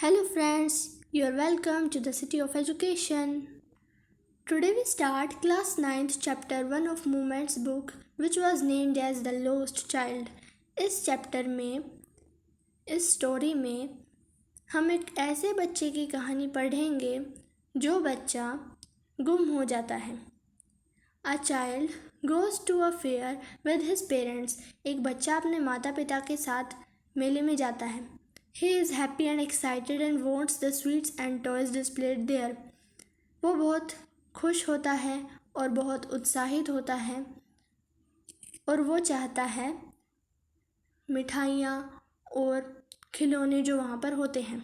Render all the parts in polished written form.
Hello friends, you are welcome to the City of Education. Today we start class 9th chapter 1 of Movements book which was named as The Lost Child. इस chapter में इस story में हम एक ऐसे बच्चे की कहानी पढ़ेंगे जो बच्चा गुम हो जाता है. A child goes to a fair with his parents. एक बच्चा अपने माता पिता के साथ मेले में जाता है. He is happy and excited and wants the sweets and toys displayed there. वो बहुत खुश होता है और बहुत उत्साहित होता है और वो चाहता है मिठाइयाँ और खिलौने जो वहाँ पर होते हैं.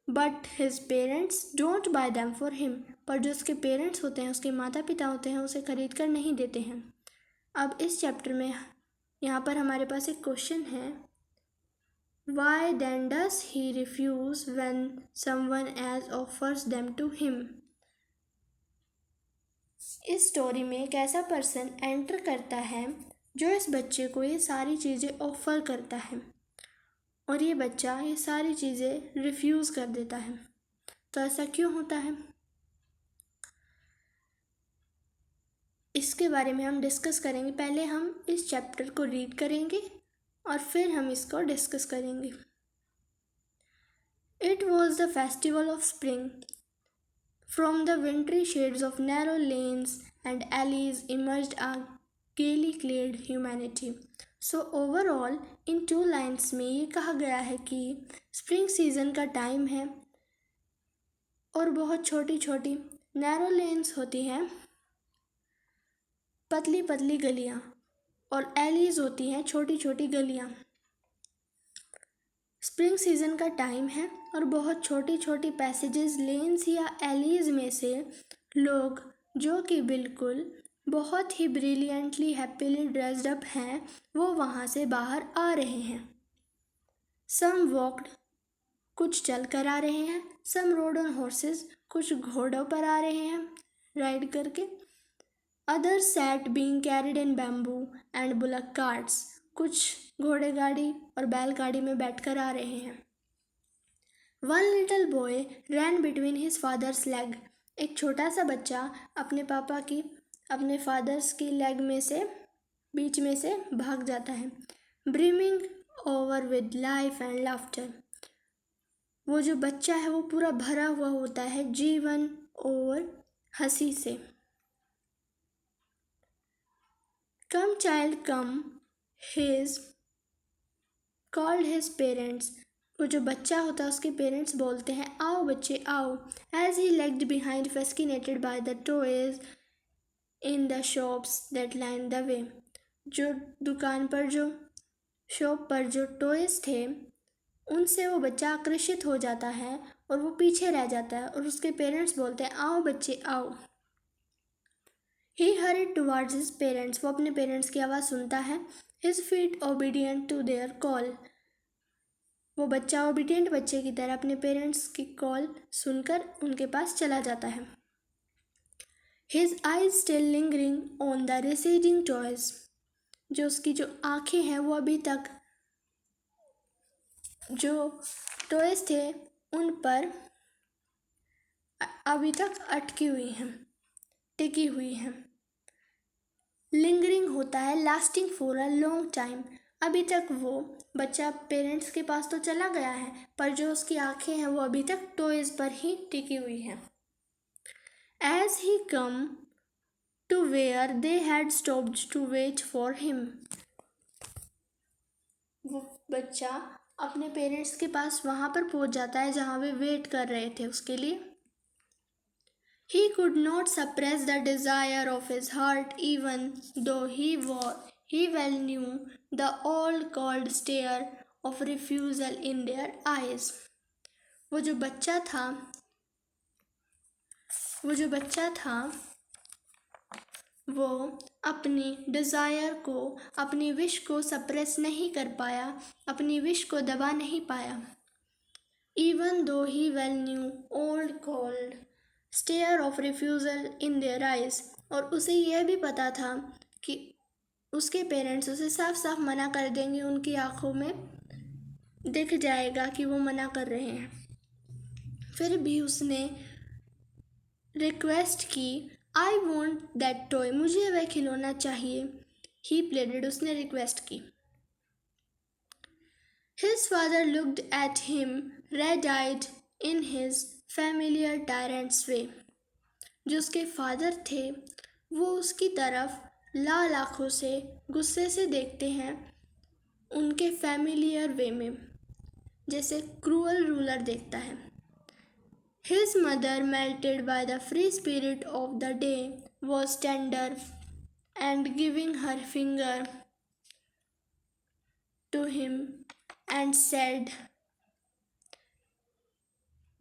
But his parents don't buy them for him. पर जो उसके पेरेंट्स होते हैं, उसके माता पिता होते हैं, उसे खरीद कर नहीं देते हैं. अब इस चैप्टर में यहाँ पर हमारे पास एक क्वेश्चन है. Why then does he refuse when someone else offers them to him? इस स्टोरी में एक ऐसा पर्सन एंटर करता है जो इस बच्चे को ये सारी चीज़ें ऑफर करता है और ये बच्चा ये सारी चीज़ें रिफ्यूज़ कर देता है. तो ऐसा क्यों होता है, इसके बारे में हम डिस्कस करेंगे. पहले हम इस चैप्टर को रीड करेंगे और फिर हम इसको डिस्कस करेंगे. It was the festival of spring. From the wintry shades of narrow lanes and alleys emerged a gaily clad humanity. So overall, in 2 lines में ये कहा गया है कि स्प्रिंग सीजन का टाइम है और बहुत छोटी छोटी नैरो लेन्स होती हैं, पतली पतली गलियाँ, और एलीज होती हैं छोटी छोटी गलियाँ. स्प्रिंग सीजन का टाइम है और बहुत छोटी छोटी पैसेजेस, लेन्स या एलीज में से लोग जो कि बिल्कुल बहुत ही ब्रिलियंटली हैप्पीली ड्रेस्ड अप हैं, वो वहाँ से बाहर आ रहे हैं. सम वॉक्ड, कुछ चल कर आ रहे हैं. सम रोड ऑन हॉर्सेस, कुछ घोड़ों पर आ रहे हैं राइड करके. Others sat being carried in bamboo and bullock carts, कुछ घोड़े गाड़ी और बैलगाड़ी में बैठकर आ रहे हैं. वन लिटिल बॉय रैन बिटवीन हिज फादर्स लेग, एक छोटा सा बच्चा अपने फादर्स की लेग में से बीच में से भाग जाता है. Brimming over with life and laughter, वो जो बच्चा है वो पूरा भरा हुआ होता है जीवन और हंसी से. कम child come, his called his parents, वो जो बच्चा होता है उसके पेरेंट्स बोलते हैं आओ बच्चे आओ. As he lagged behind fascinated by the toys in the shops that line the way, जो दुकान पर जो शॉप पर जो टॉयज थे उनसे वो बच्चा आकर्षित हो जाता है और वो पीछे रह जाता है और उसके पेरेंट्स बोलते हैं आओ बच्चे आओ. He hurried towards his parents, वो अपने पेरेंट्स की आवाज़ सुनता है. His feet obedient to their call, वो बच्चा ओबीडियंट बच्चे की तरह अपने पेरेंट्स की कॉल सुनकर उनके पास चला जाता है. His eyes still lingering on the receding toys, जो उसकी जो आँखें हैं वो अभी तक जो टॉयज थे उन पर अभी तक अटकी हुई हैं, टिकी हुई हैं. लिंगरिंग होता है lasting for a long time, अभी तक वो बच्चा पेरेंट्स के पास तो चला गया है पर जो उसकी आंखें हैं वो अभी तक टॉयज पर ही टिकी हुई हैं. As he come to where they had stopped to wait for him, वो बच्चा अपने पेरेंट्स के पास वहाँ पर पहुँच जाता है जहाँ वे वेट कर रहे थे उसके लिए. He could not suppress the desire of his heart even though he well knew the old cold stare of refusal in their eyes. वो जो बच्चा था वो अपनी डिज़ायर को, अपनी विश को सप्रेस नहीं कर पाया, अपनी विश को दबा नहीं पाया. Even though he well knew old cold stare of refusal in their eyes, और उसे यह भी पता था कि उसके पेरेंट्स उसे साफ साफ मना कर देंगे उनकी आंखों में दिख जाएगा कि वो मना कर रहे हैं। फिर भी उसने रिक्वेस्ट की, आई वॉन्ट दैट टॉय, मुझे वह खिलौना चाहिए। ही प्लेडेड, उसने रिक्वेस्ट की। His father looked at him, red-eyed, in his familiar tyrant's way. जो उसके फादर थे वो उसकी तरफ लाल आँखों से गुस्से से देखते हैं, उनके फैमिलियर वे में, जैसे क्रूअल रूलर देखता है। His mother, melted by the free spirit of the day, was tender and giving her finger to him and said,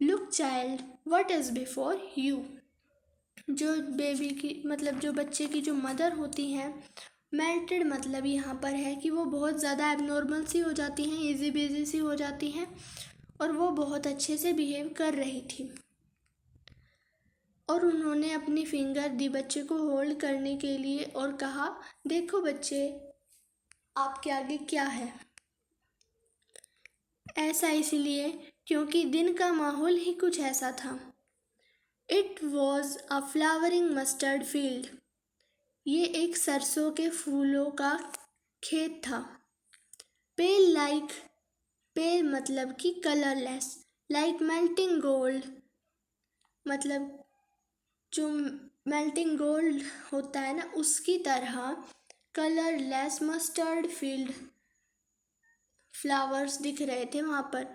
Look child, what is before you? जो बेबी की मतलब जो बच्चे की जो मदर होती हैं, मेल्टेड मतलब यहाँ पर है कि वो बहुत ज़्यादा एबनॉर्मल सी हो जाती हैं, इजी बेजी सी हो जाती हैं, और वो बहुत अच्छे से बिहेव कर रही थी। और उन्होंने अपनी फिंगर दी बच्चे को होल्ड करने के लिए और कहा, देखो बच्चे, आपके आगे क्या है। ऐसा इसलिए क्योंकि दिन का माहौल ही कुछ ऐसा था। It was a flowering mustard field, ये एक सरसों के फूलों का खेत था। पेल लाइक, पेल मतलब कि कलरलेस, लाइक मेल्टिंग गोल्ड मतलब जो मेल्टिंग गोल्ड होता है ना, उसकी तरह कलरलेस मस्टर्ड फील्ड फ्लावर्स दिख रहे थे वहाँ पर।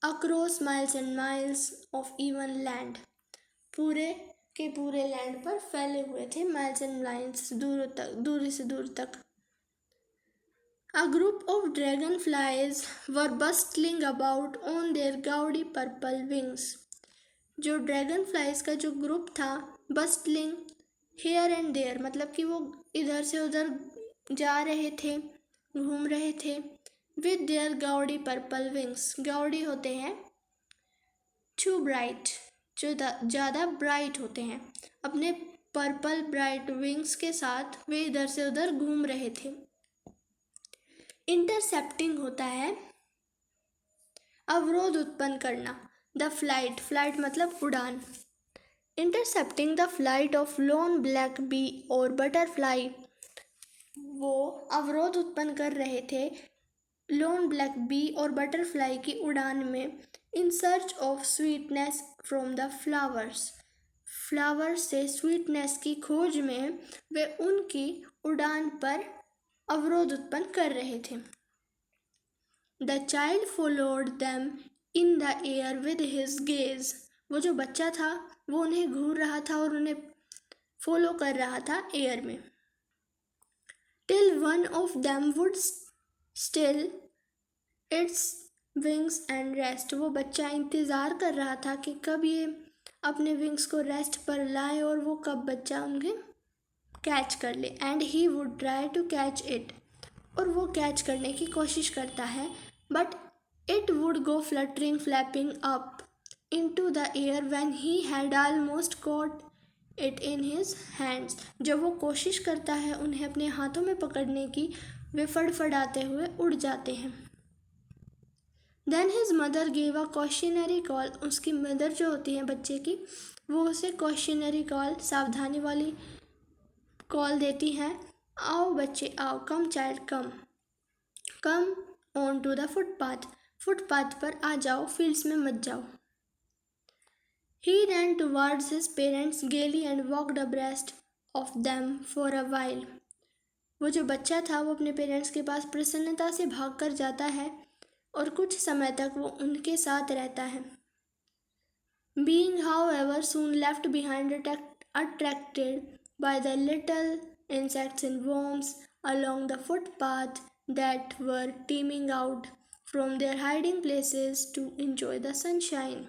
Across miles and miles of even land, पूरे के पूरे लैंड पर फैले हुए थे, माइल्स एंड माइल्स दूर तक, दूरी से दूर तक। A group of dragonflies were bustling about on their gaudy purple wings. जो ड्रैगन फ्लाइज का जो ग्रुप था, बस्टलिंग हेयर एंड देयर मतलब कि वो इधर से उधर जा रहे थे, घूम रहे थे। With their Goudie purple wings, Goudie होते हैं टू ब्राइट, जो ज़्यादा ब्राइट होते हैं, अपने पर्पल ब्राइट विंग्स के साथ वे इधर से उधर घूम रहे थे। इंटरसेप्टिंग होता है अवरोध उत्पन्न करना। द फ्लाइट, फ्लाइट मतलब उड़ान। Intercepting the flight of lawn black bee और बटरफ्लाई, वो अवरोध उत्पन्न कर रहे थे लॉन ब्लैक बी और बटरफ्लाई की उड़ान में। In search of sweetness from the flowers, flowers से स्वीटनेस की खोज में वे उनकी उड़ान पर अवरोध उत्पन्न कर रहे थे। The child followed them in the air with his gaze, वो जो बच्चा था वो उन्हें घूर रहा था और उन्हें फॉलो कर रहा था एयर में। Till one of them would still its wings and rest, वो बच्चा इंतज़ार कर रहा था कि कब ये अपने विंग्स को रेस्ट पर लाए और वो कब बच्चा उन्हें कैच कर ले। And he would try to catch it, और वो कैच करने की कोशिश करता है, but it would go fluttering flapping up into the air when he had almost caught it in his hands, जब वो कोशिश करता है उन्हें अपने हाथों में पकड़ने की, वे फड़फड़ाते हुए उड़ जाते हैं। Then his mother gave a questionary call, उसकी मदर जो होती है बच्चे की, वो उसे क्वेश्चनरी कॉल, सावधानी वाली कॉल देती हैं। आओ बच्चे आओ, come child come, come on to the footpath, footpath पर आ जाओ, फील्ड्स में मत जाओ। He ran towards his parents gaily and walked abreast of them for a while. वो जो बच्चा था वो अपने पेरेंट्स के पास प्रसन्नता से भाग कर जाता है और कुछ समय तक वो उनके साथ रहता है। Being however soon left behind, attracted by the little insects and worms along the footpath that were teeming out from their hiding places to enjoy the sunshine.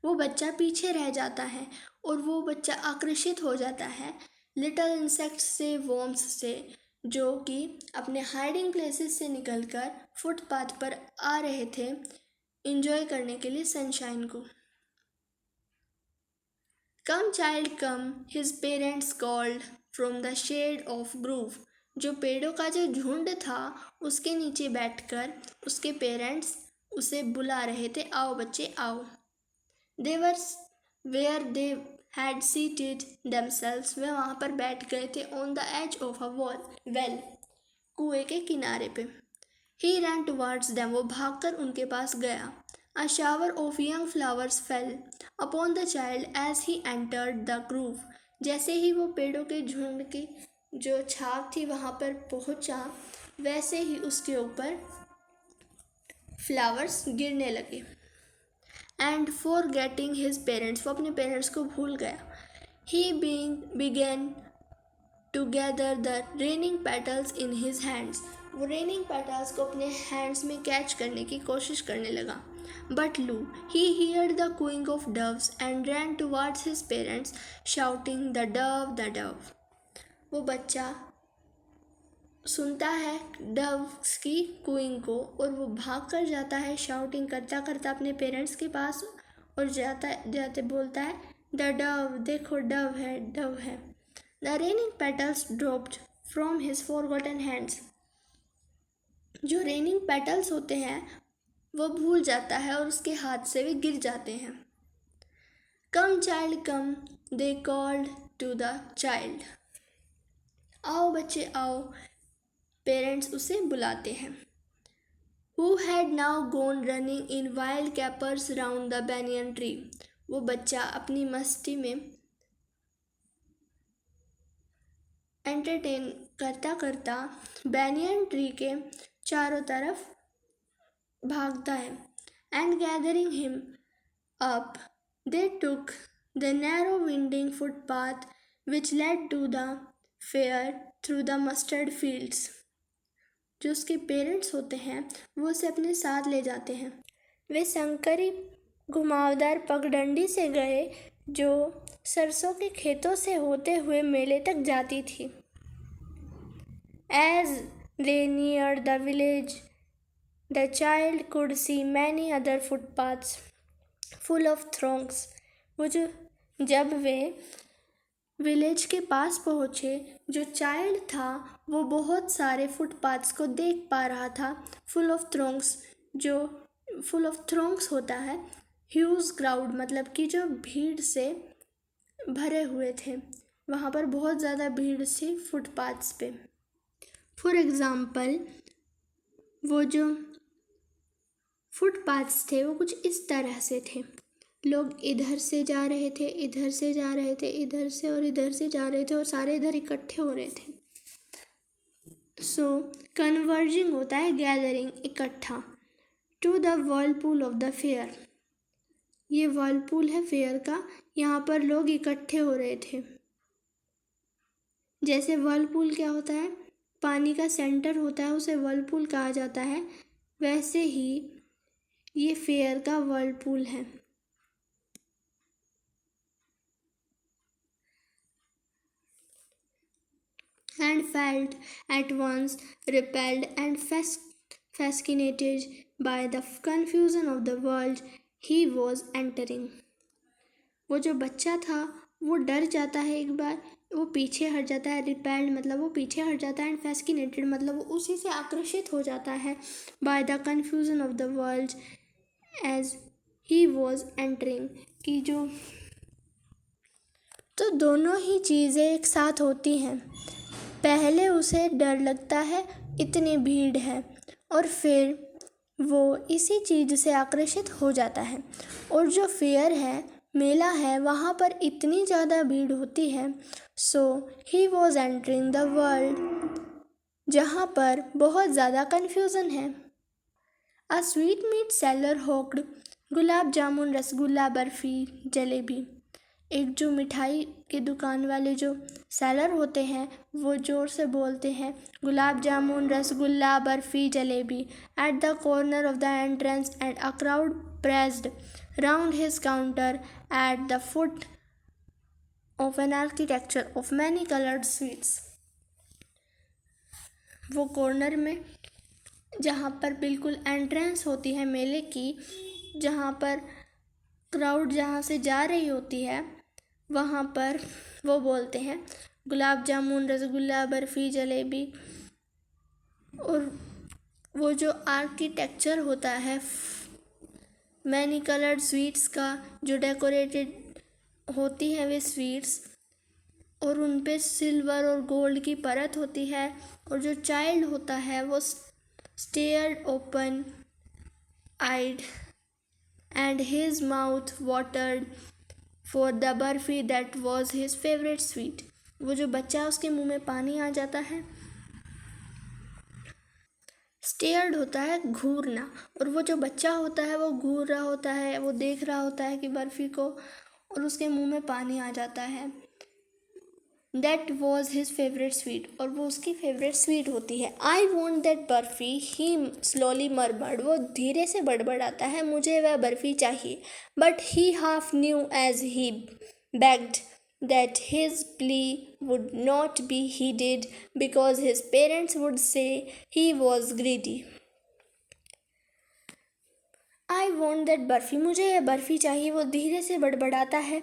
वो बच्चा पीछे रह जाता है और वो बच्चा आकर्षित हो जाता है लिटिल इंसेक्ट्स से, वर्म्स से, जो कि अपने हाइडिंग प्लेसेस से निकलकर फुटपाथ पर आ रहे थे एंजॉय करने के लिए सनशाइन को। Come child come, his parents called from the shade of grove, जो पेड़ों का जो झुंड था उसके नीचे बैठकर उसके पेरेंट्स उसे बुला रहे थे, आओ बच्चे आओ। They were where they had seated themselves, वे वहाँ पर बैठ गए थे on the edge of a well, कुएं के किनारे पे। He ran towards them, वो भागकर उनके पास गया। A shower of young flowers fell upon the child as he entered the grove, जैसे ही वो पेड़ों के झुंड की जो छाव थी वहाँ पर पहुँचा, वैसे ही उसके ऊपर फ्लावर्स गिरने लगे। एंड forgetting his parents, वो अपने पेरेंट्स को भूल गया। He began to gather the raining petals in his hands, वो raining petals को अपने hands में कैच करने की कोशिश करने लगा। But Lou, he heard the cooing of doves and ran towards his parents shouting, the dove, the dove। वो बच्चा सुनता है डव्स की कूइंग को और वो भाग कर जाता है शाउटिंग करता करता अपने पेरेंट्स के पास और जाता जाते बोलता है, द डव, देखो डव है, डव है। The raining petals dropped from his forgotten hands, जो रेनिंग पेटल्स होते हैं वो भूल जाता है और उसके हाथ से वे गिर जाते हैं। Come child come, they called to the child, आओ बच्चे आओ, पेरेंट्स उसे बुलाते हैं। Who had now gone running in wild capers round the banyan tree, वो बच्चा अपनी मस्ती में एंटरटेन करता करता बैनियन ट्री के चारों तरफ भागता है। And gathering him up, they took the narrow winding footpath which led to the fair through the mustard fields, जो उसके पेरेंट्स होते हैं वो उसे अपने साथ ले जाते हैं। वे संकरी घुमावदार पगडंडी से गए जो सरसों के खेतों से होते हुए मेले तक जाती थी। As they neared the village, the child could see many other footpaths full of throngs, वो जब वे विलेज के पास पहुँचे, जो चाइल्ड था वो बहुत सारे फुटपाथ्स को देख पा रहा था। फुल ऑफ थ्रोंग्स, जो फुल ऑफ थ्रोंग्स होता है ह्यूज क्राउड, मतलब कि जो भीड़ से भरे हुए थे, वहाँ पर बहुत ज़्यादा भीड़ थी फुटपाथ्स पे। फॉर एग्ज़ाम्पल वो जो फुटपाथ्स थे वो कुछ इस तरह से थे, लोग इधर से जा रहे थे, इधर से जा रहे थे, इधर से और इधर से जा रहे थे और सारे इधर इकट्ठे हो रहे थे। सो कन्वर्जिंग होता है गैदरिंग, इकट्ठा। To the whirlpool of the fair, ये वर्लपूल है फेयर का, यहाँ पर लोग इकट्ठे हो रहे थे। जैसे वर्लपूल क्या होता है, पानी का सेंटर होता है, उसे वर्लपूल कहा जाता है, वैसे ही ये फेयर का वर्लपूल है। And felt at once repelled and fascinated by the confusion of the world he was entering, वो जो बच्चा था वो डर जाता है, एक बार वो पीछे हट जाता है। रिपेल्ड मतलब वो पीछे हट जाता है, एंड फैस्किनेटेड मतलब वो उसी से आकर्षित हो जाता है। By the confusion of the world as he was entering, कि जो तो दोनों ही चीज़ें एक साथ होती हैं। पहले उसे डर लगता है, इतनी भीड़ है, और फिर वो इसी चीज़ से आकर्षित हो जाता है। और जो फेयर है, मेला है, वहाँ पर इतनी ज़्यादा भीड़ होती है। So he was entering the world, जहाँ पर बहुत ज़्यादा कन्फ्यूज़न है। A sweetmeat seller hawked, gulab jamun, rasgulla, barfi, jalebi. एक जो मिठाई के दुकान वाले जो सेलर होते हैं वो ज़ोर से बोलते हैं, gulab jamun, rasgulla, barfi, jalebi. At the corner of the entrance and a crowd pressed round his counter at the foot of an architecture of many coloured sweets, वो कॉर्नर में जहाँ पर बिल्कुल एंट्रेंस होती है मेले की, जहाँ पर क्राउड जहाँ से जा रही होती है, वहाँ पर वो बोलते हैं, गुलाब जामुन, रसगुल्ला, बर्फ़ी, जलेबी। और वो जो आर्किटेक्चर होता है मैनी कलर्ड स्वीट्स का, जो डेकोरेटेड होती है वे स्वीट्स, और उन पे सिल्वर और गोल्ड की परत होती है, और जो चाइल्ड होता है वो stared open eyed and his mouth watered for the barfi that was his favourite sweet. वो जो बच्चा है उसके मुंह में पानी आ जाता है। स्टेयर्ड होता है घूरना, और वो जो बच्चा होता है वो घूर रहा होता है, वो देख रहा होता है कि बर्फ़ी को, और उसके मुंह में पानी आ जाता है। That was his favourite sweet, और वो उसकी फेवरेट स्वीट होती है। I want that barfi, he slowly murmured, वो धीरे से बड़बड़ाता है, मुझे वह बर्फ़ी चाहिए। But he half knew as he begged that his plea would not be heeded because his parents would say he was greedy. I want that barfi, मुझे यह बर्फ़ी चाहिए, वो धीरे से बड़बड़ाता है।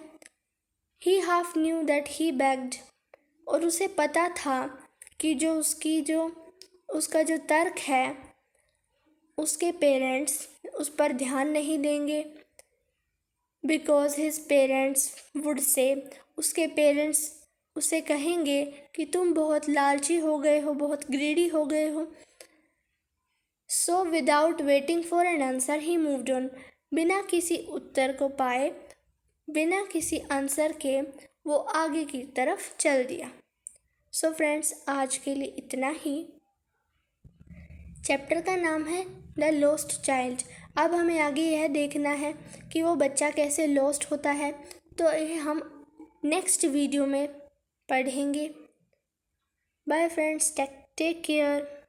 He half knew that he begged, और उसे पता था कि उसका जो तर्क है उसके पेरेंट्स उस पर ध्यान नहीं देंगे। Because his parents would say, उसके पेरेंट्स उसे कहेंगे कि तुम बहुत लालची हो गए हो, बहुत ग्रीडी हो गए हो। So without waiting for an answer he moved on, बिना किसी उत्तर को पाए, बिना किसी आंसर के वो आगे की तरफ चल दिया। सो फ्रेंड्स, आज के लिए इतना ही। चैप्टर का नाम है द लॉस्ट चाइल्ड। अब हमें आगे यह देखना है कि वो बच्चा कैसे लॉस्ट होता है, तो यह हम नेक्स्ट वीडियो में पढ़ेंगे। Bye friends, take care.